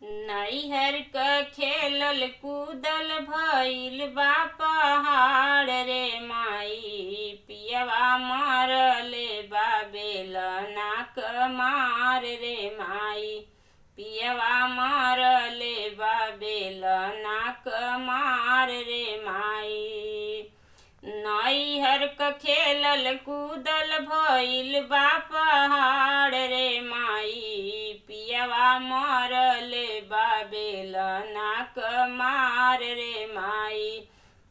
नैहर क खेलल कूदल भइल बा पहाड़ रे माई। पियवा मरले बा बेलना क मार रे माई। पियवा मरले बा बेलना क मार रे माई। नैहर क खेलल कूदल भइल बा पहाड़ रे माई। पियवा मरले बा बेलना क मार रे माई।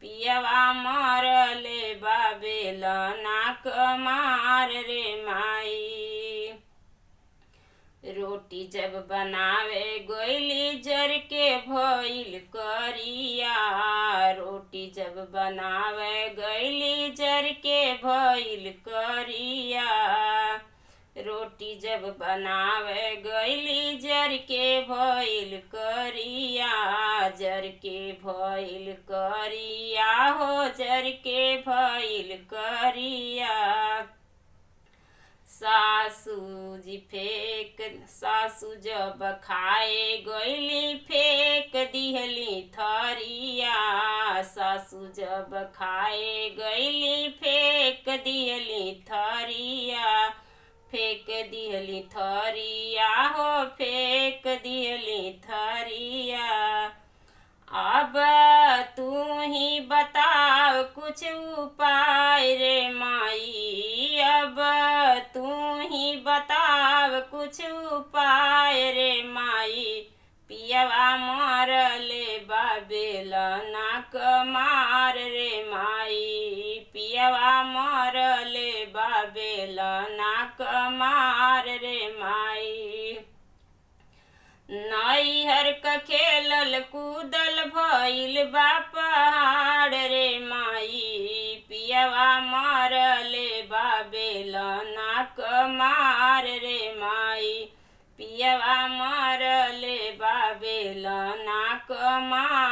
पियवा मरले बा बेलना क मार रे माई। रोटी जब बनावे गइली जर के भइल करिया। रोटी जब बनावे गइली जर के भइल करिया। रोटी जब बनावे गइली जर के भइल करिया। जर के भइल करिया हो जर के भइल करिया। सासू जब खाए गइली फेंक दिहली थरिया। सासू जब खाए गइली फेंक दिहली थरिया। फेंक दिहली थरिया हो फेंक दिहली थरिया। अब तू ही बताव कुछ उपाय रे माई। अब तू ही बताव कुछ उपाय रे माई। पियवा मरले बा बेलना क मार रे माई। पियवा मरले बा बेलना क मार रे माई। नैहर क खेलल कूदल भइल बा पहाड़ रे माई। पियवा मरले बा बेलना क मार रे माई। पियवा मरले बा बेलना क मार